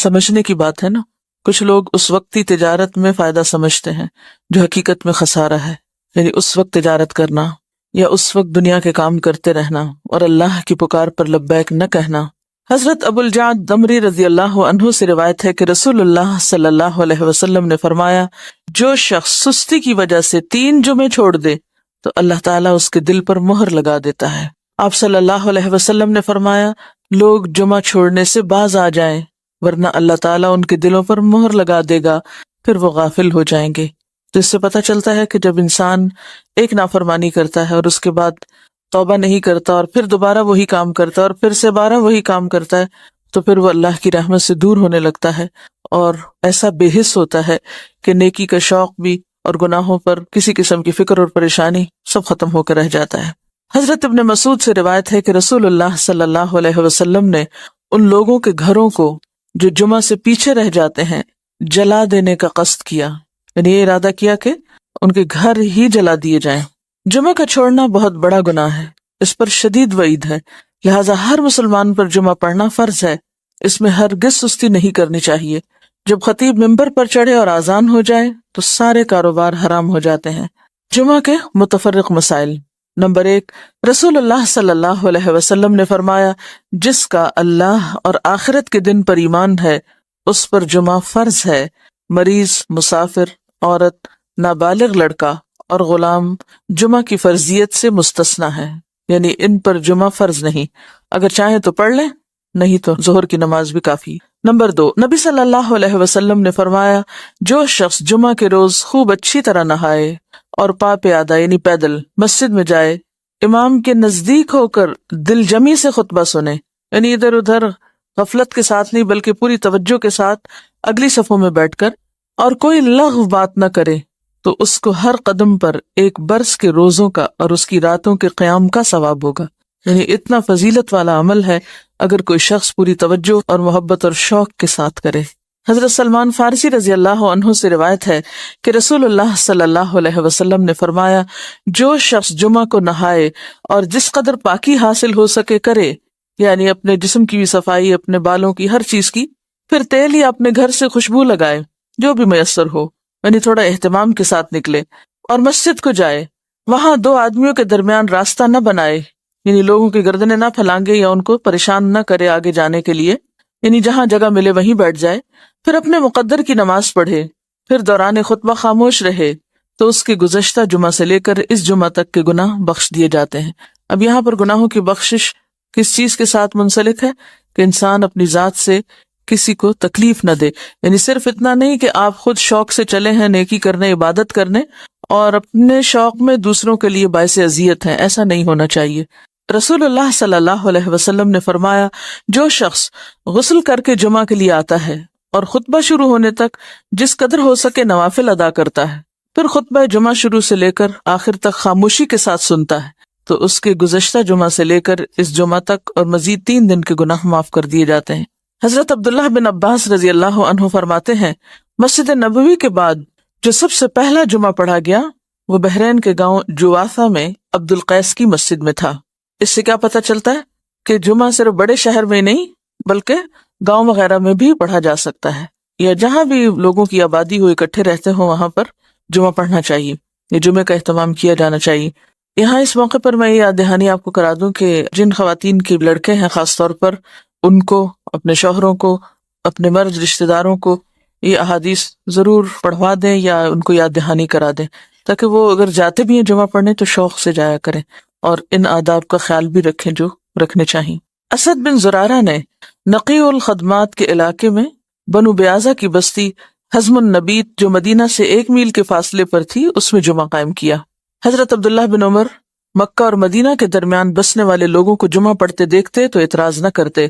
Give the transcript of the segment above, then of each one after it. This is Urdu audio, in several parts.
سمجھنے کی بات ہے نا. کچھ لوگ اس وقتی تجارت میں فائدہ سمجھتے ہیں جو حقیقت میں خسارہ ہے، یعنی اس وقت تجارت کرنا یا اس وقت دنیا کے کام کرتے رہنا اور اللہ کی پکار پر لبیک نہ کہنا. حضرت ابو الجعد دمری رضی اللہ عنہ سے روایت ہے کہ رسول اللہ صلی اللہ علیہ وسلم نے فرمایا، جو شخص سستی کی وجہ سے 3 جمعے چھوڑ دے تو اللہ تعالیٰ اس کے دل پر مہر لگا دیتا ہے. آپ صلی اللہ علیہ وسلم نے فرمایا، لوگ جمعہ چھوڑنے سے باز آ جائیں ورنہ اللہ تعالیٰ ان کے دلوں پر مہر لگا دے گا، پھر وہ غافل ہو جائیں گے. تو اس سے پتہ چلتا ہے کہ جب انسان ایک نافرمانی کرتا ہے اور اس کے بعد توبہ نہیں کرتا اور پھر دوبارہ وہی کام کرتا ہے اور پھر سے 12 وہی کام کرتا ہے تو پھر وہ اللہ کی رحمت سے دور ہونے لگتا ہے اور ایسا بے حس ہوتا ہے کہ نیکی کا شوق بھی اور گناہوں پر کسی قسم کی فکر اور پریشانی سب ختم ہو کر رہ جاتا ہے. حضرت ابن مسعود سے روایت ہے کہ رسول اللہ صلی اللہ علیہ وسلم نے ان لوگوں کے گھروں کو جو جمعہ سے پیچھے رہ جاتے ہیں جلا دینے کا قصد کیا، یعنی یہ ارادہ کیا کہ ان کے گھر ہی جلا دیے جائیں. جمعہ کا چھوڑنا بہت بڑا گناہ ہے، اس پر شدید وعید ہے، لہٰذا ہر مسلمان پر جمعہ پڑھنا فرض ہے. اس میں ہرگز سستی نہیں کرنی چاہیے. جب خطیب ممبر پر چڑھے اور اذان ہو جائے تو سارے کاروبار حرام ہو جاتے ہیں. جمعہ کے متفرق مسائل. نمبر 1، رسول اللہ صلی اللہ علیہ وسلم نے فرمایا، جس کا اللہ اور آخرت کے دن پر ایمان ہے اس پر جمعہ فرض ہے. مریض، مسافر، عورت، نابالغ لڑکا اور غلام جمعہ کی فرضیت سے مستثنی ہے، یعنی ان پر جمعہ فرض نہیں، اگر چاہیں تو پڑھ لیں، نہیں تو ظہر کی نماز بھی کافی. نمبر 2، نبی صلی اللہ علیہ وسلم نے فرمایا، جو شخص جمعہ کے روز خوب اچھی طرح نہائے اور پا پیادہ یعنی پیدل مسجد میں جائے، امام کے نزدیک ہو کر دل جمی سے خطبہ سنے، یعنی ادھر ادھر غفلت کے ساتھ نہیں بلکہ پوری توجہ کے ساتھ اگلی صفوں میں بیٹھ کر، اور کوئی لغو بات نہ کرے، تو اس کو ہر قدم پر 1 برس کے روزوں کا اور اس کی راتوں کے قیام کا ثواب ہوگا. یعنی اتنا فضیلت والا عمل ہے اگر کوئی شخص پوری توجہ اور محبت اور شوق کے ساتھ کرے. حضرت سلمان فارسی رضی اللہ عنہ سے روایت ہے کہ رسول اللہ صلی اللہ علیہ وسلم نے فرمایا، جو شخص جمعہ کو نہائے اور جس قدر پاکی حاصل ہو سکے کرے، یعنی اپنے جسم کی بھی صفائی، اپنے بالوں کی، ہر چیز کی، پھر تیل یا اپنے گھر سے خوشبو لگائے جو بھی میسر ہو، یعنی تھوڑا اہتمام کے ساتھ نکلے، اور مسجد کو جائے، وہاں 2 آدمیوں کے درمیان راستہ نہ بنائے، یعنی لوگوں کی گردنیں نہ پھلانگے یا ان کو پریشان نہ کرے آگے جانے کے لیے، یعنی جہاں جگہ ملے وہیں بیٹھ جائے، پھر اپنے مقدر کی نماز پڑھے، پھر دوران خطبہ خاموش رہے، تو اس کے گزشتہ جمعہ سے لے کر اس جمعہ تک کے گناہ بخش دیے جاتے ہیں. اب یہاں پر گناہوں کی بخشش کس چیز کے ساتھ منسلک ہے کہ انسان اپنی ذات سے کسی کو تکلیف نہ دے، یعنی صرف اتنا نہیں کہ آپ خود شوق سے چلے ہیں نیکی کرنے، عبادت کرنے، اور اپنے شوق میں دوسروں کے لیے باعث اذیت ہیں، ایسا نہیں ہونا چاہیے. رسول اللہ صلی اللہ علیہ وسلم نے فرمایا، جو شخص غسل کر کے جمعہ کے لیے آتا ہے اور خطبہ شروع ہونے تک جس قدر ہو سکے نوافل ادا کرتا ہے، پھر خطبہ جمعہ شروع سے لے کر آخر تک خاموشی کے ساتھ سنتا ہے، تو اس کے گزشتہ جمعہ سے لے کر اس جمعہ تک اور مزید 3 دن کے گناہ معاف کر دیے جاتے ہیں. حضرت عبداللہ بن عباس رضی اللہ عنہ فرماتے ہیں، مسجد نبوی کے بعد جو سب سے پہلا جمعہ پڑھا گیا وہ بحرین کے گاؤں جوافہ میں عبد القیس کی مسجد میں تھا. اس سے کیا پتہ چلتا ہے کہ جمعہ صرف بڑے شہر میں نہیں بلکہ گاؤں وغیرہ میں بھی پڑھا جا سکتا ہے، یا جہاں بھی لوگوں کی آبادی ہو، اکٹھے رہتے ہوں، وہاں پر جمعہ پڑھنا چاہیے، یہ جمعے کا اہتمام کیا جانا چاہیے. یہاں اس موقع پر میں یہ یاد دہانی آپ کو کرا دوں کہ جن خواتین کے لڑکے ہیں خاص طور پر ان کو، اپنے شوہروں کو، اپنے مرد رشتہ داروں کو یہ احادیث ضرور پڑھوا دیں یا ان کو یاد دہانی کرا دیں، تاکہ وہ اگر جاتے بھی ہیں جمعہ پڑھنے تو شوق سے جایا کریں اور ان آداب کا خیال بھی رکھیں جو رکھنے چاہیے. اسد بن زرارہ نے نقی الخدمات کے علاقے میں بنو بیازہ کی بستی حزم النبیت جو مدینہ سے 1 میل کے فاصلے پر تھی اس میں جمعہ قائم کیا. حضرت عبداللہ بن عمر مکہ اور مدینہ کے درمیان بسنے والے لوگوں کو جمعہ پڑھتے دیکھتے تو اعتراض نہ کرتے.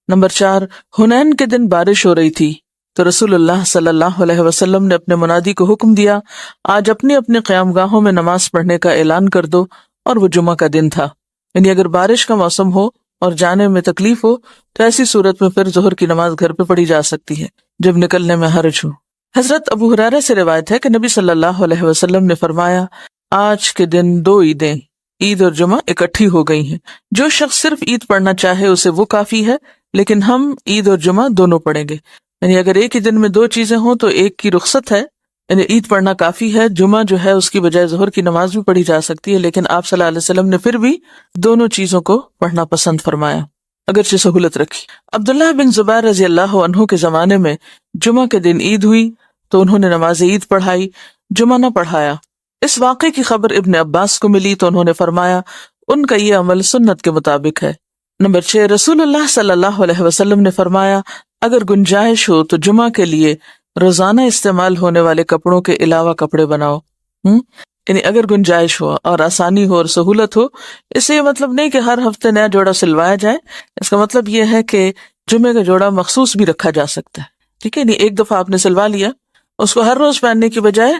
نمبر 4، حنین کے دن بارش ہو رہی تھی تو رسول اللہ صلی اللہ علیہ وسلم نے اپنے منادی کو حکم دیا، آج اپنے اپنے قیام گاہوں میں نماز پڑھنے کا اعلان کر دو، اور وہ جمعہ کا دن تھا. یعنی اگر بارش کا موسم ہو اور جانے میں تکلیف ہو تو ایسی صورت میں پھر ظہر کی نماز گھر پہ پڑھی جا سکتی ہے جب نکلنے میں حرج ہو. حضرت ابو ہریرہ سے روایت ہے کہ نبی صلی اللہ علیہ وسلم نے فرمایا، آج کے دن 2 عیدیں، عید اور جمعہ اکٹھی ہو گئی ہیں. جو شخص صرف عید پڑھنا چاہے اسے وہ کافی ہے، لیکن ہم عید اور جمعہ دونوں پڑھیں گے. یعنی اگر ایک ہی دن میں 2 چیزیں ہوں تو ایک کی رخصت ہے، یعنی عید پڑھنا کافی ہے، جمعہ جو ہے اس کی بجائے ظہر کی نماز بھی پڑھی جا سکتی ہے، لیکن آپ صلی اللہ علیہ وسلم نے پھر بھی دونوں چیزوں کو پڑھنا پسند فرمایا اگرچہ سہولت رکھی۔ عبداللہ بن زبیر رضی اللہ عنہ کے زمانے میں جمعہ کے دن عید ہوئی تو انہوں نے نماز عید پڑھائی، جمعہ نہ پڑھایا۔ اس واقعے کی خبر ابن عباس کو ملی تو انہوں نے فرمایا ان کا یہ عمل سنت کے مطابق ہے۔ نمبر 6، رسول اللہ صلی اللہ علیہ وسلم نے فرمایا اگر گنجائش ہو تو جمعہ کے لیے روزانہ استعمال ہونے والے کپڑوں کے علاوہ کپڑے بناؤ۔ یعنی اگر گنجائش ہو اور آسانی ہو اور سہولت ہو، اس سے یہ مطلب نہیں کہ ہر ہفتے نیا جوڑا سلوایا جائے، اس کا مطلب یہ ہے کہ جمعے کا جوڑا مخصوص بھی رکھا جا سکتا ہے، ٹھیک ہے، نہیں ایک دفعہ آپ نے سلوا لیا، اس کو ہر روز پہننے کی بجائے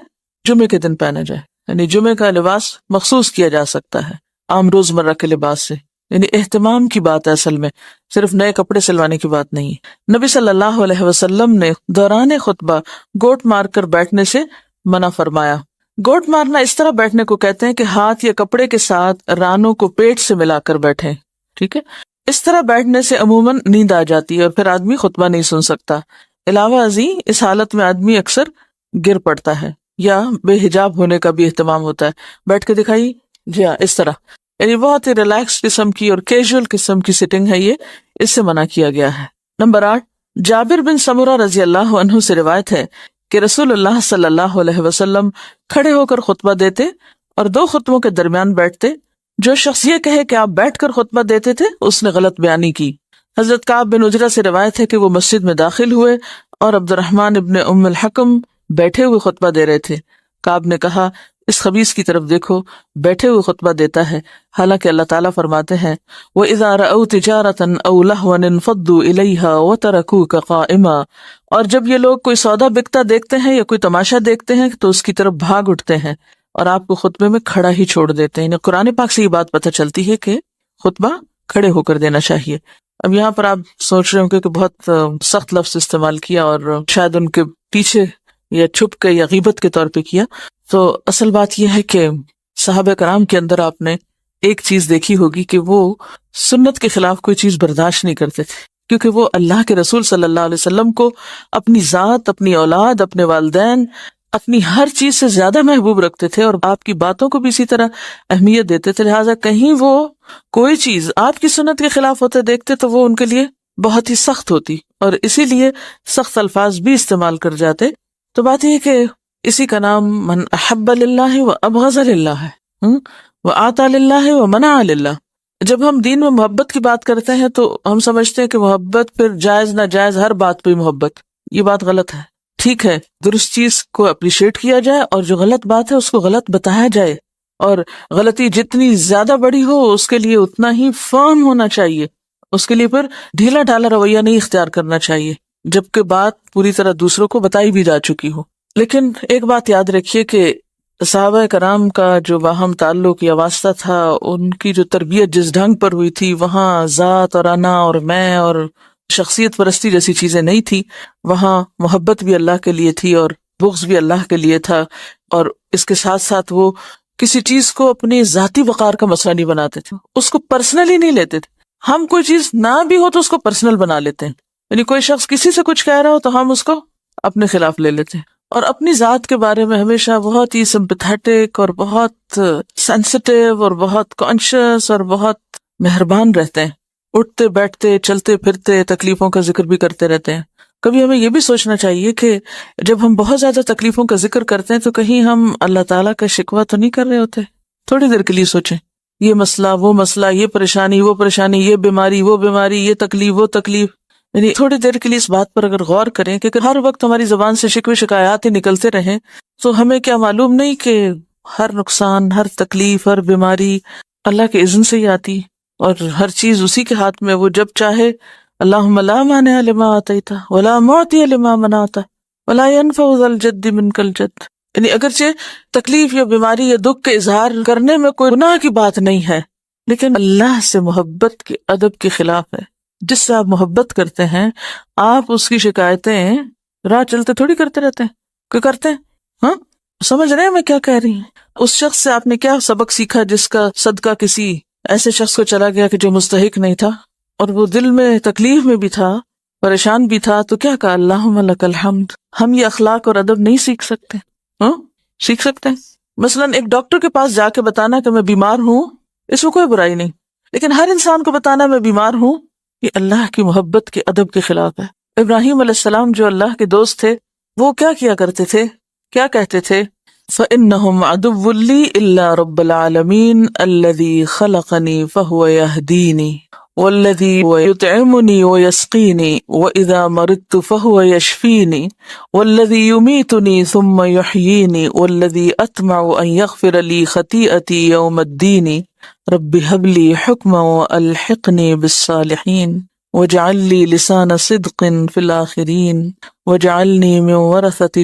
جمعے کے دن پہنا جائے، یعنی جمعے کا لباس مخصوص کیا جا سکتا ہے عام روزمرہ کے لباس سے، یعنی اہتمام کی بات ہے اصل میں، صرف نئے کپڑے سلوانے کی بات نہیں ہے۔ نبی صلی اللہ علیہ وسلم نے دوران خطبہ گوٹ مار کر بیٹھنے سے منع فرمایا۔ گوٹ مارنا اس طرح بیٹھنے کو کہتے ہیں کہ ہاتھ یا کپڑے کے ساتھ رانوں کو پیٹ سے ملا کر بیٹھیں، ٹھیک ہے، اس طرح بیٹھنے سے عموماً نیند آ جاتی ہے اور پھر آدمی خطبہ نہیں سن سکتا۔ علاوہ ازیں اس حالت میں آدمی اکثر گر پڑتا ہے یا بے حجاب ہونے کا بھی اہتمام ہوتا ہے۔ بیٹھ کے دکھائیے، جی ہاں، اس طرح، یعنی بہت ہی ریلیکس قسم کی اور کیجول قسم کی سٹنگ ہے، یہ اس سے منع کیا گیا ہے۔ نمبر 8، جابر بن سمرہ رضی اللہ عنہ سے روایت ہے کہ رسول اللہ صلی اللہ علیہ وسلم کھڑے ہو کر خطبہ دیتے اور 2 خطبوں کے درمیان بیٹھتے۔ جو شخص یہ کہے کہ آپ بیٹھ کر خطبہ دیتے تھے اس نے غلط بیانی کی۔ حضرت کعب بن عجرہ سے روایت ہے کہ وہ مسجد میں داخل ہوئے اور عبد الرحمن ابن ام الحکم بیٹھے ہوئے خطبہ دے رہے تھے۔ کعب نے کہا اس خبیث کی طرف دیکھو، بیٹھے ہوئے خطبہ دیتا ہے، حالانکہ اللہ تعالیٰ فرماتے ہیں وَإِذَا رَأَوْا تِجَارَةً أَوْ لَهْوًا انفضوا إِلَيْهَا وَتَرَكُوكَ قَائِمًا، اور جب یہ لوگ کوئی سودا بکتا دیکھتے ہیں یا کوئی تماشا دیکھتے ہیں تو اس کی طرف بھاگ اٹھتے ہیں اور آپ کو خطبے میں کھڑا ہی چھوڑ دیتے ہیں۔ قرآن پاک سے یہ بات پتہ چلتی ہے کہ خطبہ کھڑے ہو کر دینا چاہیے۔ اب یہاں پر آپ سوچ رہے ہوں کہ بہت سخت لفظ استعمال کیا اور شاید ان کے پیچھے یا چھپ کے یا غیبت کے طور پہ کیا، تو اصل بات یہ ہے کہ صحابہ کرام کے اندر آپ نے ایک چیز دیکھی ہوگی کہ وہ سنت کے خلاف کوئی چیز برداشت نہیں کرتے تھے، کیونکہ وہ اللہ کے رسول صلی اللہ علیہ وسلم کو اپنی ذات، اپنی اولاد، اپنے والدین، اپنی ہر چیز سے زیادہ محبوب رکھتے تھے اور آپ کی باتوں کو بھی اسی طرح اہمیت دیتے تھے، لہٰذا کہیں وہ کوئی چیز آپ کی سنت کے خلاف ہوتے دیکھتے تو وہ ان کے لیے بہت ہی سخت ہوتی اور اسی لیے سخت الفاظ بھی استعمال کر جاتے۔ تو بات یہ کہ اسی کا نام من احب للہ و ابغض للہ ہے، و آتا للہ و منع للہ۔ جب ہم دین میں محبت کی بات کرتے ہیں تو ہم سمجھتے ہیں کہ محبت پھر جائز ناجائز ہر بات پہ محبت، یہ بات غلط ہے۔ ٹھیک ہے، درست چیز کو اپریشیٹ کیا جائے اور جو غلط بات ہے اس کو غلط بتایا جائے، اور غلطی جتنی زیادہ بڑی ہو اس کے لیے اتنا ہی فرم ہونا چاہیے، اس کے لیے پھر ڈھیلا ڈھالا رویہ نہیں اختیار کرنا چاہیے جبکہ بات پوری طرح دوسروں کو بتائی بھی جا چکی ہو۔ لیکن ایک بات یاد رکھیے کہ صحابہ کرام کا جو باہم تعلق یا واسطہ تھا، ان کی جو تربیت جس ڈھنگ پر ہوئی تھی، وہاں ذات اور انا اور میں اور شخصیت پرستی جیسی چیزیں نہیں تھی، وہاں محبت بھی اللہ کے لیے تھی اور بغض بھی اللہ کے لیے تھا، اور اس کے ساتھ ساتھ وہ کسی چیز کو اپنی ذاتی وقار کا مسئلہ نہیں بناتے تھے، اس کو پرسنلی نہیں لیتے تھے۔ ہم کوئی چیز نہ بھی ہو تو اس کو پرسنل بنا لیتے ہیں، یعنی کوئی شخص کسی سے کچھ کہہ رہا ہو تو ہم اس کو اپنے خلاف لے لیتے ہیں، اور اپنی ذات کے بارے میں ہمیشہ بہت ہی سمپیتھیٹک اور بہت سینسٹیو اور بہت کانشیس اور بہت مہربان رہتے ہیں، اٹھتے بیٹھتے چلتے پھرتے تکلیفوں کا ذکر بھی کرتے رہتے ہیں۔ کبھی ہمیں یہ بھی سوچنا چاہیے کہ جب ہم بہت زیادہ تکلیفوں کا ذکر کرتے ہیں تو کہیں ہم اللہ تعالیٰ کا شکوہ تو نہیں کر رہے ہوتے؟ تھوڑی دیر کے لیے سوچیں، یہ مسئلہ وہ مسئلہ، یہ پریشانی وہ پریشانی، یہ بیماری وہ بیماری، یہ تکلیف وہ تکلیف، یعنی تھوڑی دیر کے لیے اس بات پر اگر غور کریں کہ ہر وقت ہماری زبان سے شکوے شکایات ہی نکلتے رہیں تو ہمیں کیا معلوم نہیں کہ ہر نقصان، ہر تکلیف، ہر بیماری اللہ کے اذن سے ہی آتی، اور ہر چیز اسی کے ہاتھ میں، وہ جب چاہے اللہم لا مانع لما آتیت ولا معطی لما منعت ولا ينفع ذا الجد منک الجد۔ یعنی اگرچہ تکلیف یا بیماری یا دکھ کے اظہار کرنے میں کوئی گناہ کی بات نہیں ہے، لیکن اللہ سے محبت کے ادب کے خلاف ہے۔ جس سے آپ محبت کرتے ہیں آپ اس کی شکایتیں راہ چلتے تھوڑی کرتے رہتے ہیں، کوئی کرتے ہیں؟ ہاں، سمجھ رہے ہیں میں کیا کہہ رہی ہوں؟ اس شخص سے آپ نے کیا سبق سیکھا جس کا صدقہ کسی ایسے شخص کو چلا گیا کہ جو مستحق نہیں تھا، اور وہ دل میں تکلیف میں بھی تھا، پریشان بھی تھا تو کیا کہا اللہم لک الحمد. ہم یہ اخلاق اور ادب نہیں سیکھ سکتے؟ سیکھ سکتے ہیں. مثلا ایک ڈاکٹر کے پاس جا کے بتانا کہ میں بیمار ہوں، اس میں کوئی برائی نہیں، لیکن ہر انسان کو بتانا میں بیمار ہوں، یہ اللہ کی محبت کے ادب کے خلاف ہے. ابراہیم علیہ السلام جو اللہ کے دوست تھے، وہ کیا کرتے تھے؟ کیا کہتے تھے؟ فَإِنَّهُمْ عَدُوٌّ لِّي إِلَّا رَبَّ الْعَالَمِينَ الَّذِي خَلَقَنِي فَهُوَ يَهْدِينِي وَالَّذِي يُطْعِمُنِي وَيَسْقِينِي وَإِذَا مَرِضْتُ فَهُوَ يَشْفِينِي وَالَّذِي يُمِيتُنِي ثُمَّ يُحْيِينِي وَالَّذِي أَطْمَعُ أَن يَغْفِرَ لِي خَطِيئَتِي يَوْمَ الدِّينِ رَبِّ هَبْ لِي حُكْمًا وَأَلْحِقْنِي بِالصَّالِحِينَ وَاجْعَل لِّي لِسَانَ صِدْقٍ فِي الْآخِرِينَ وَاجْعَلْنِي مِن وَرَثَةِ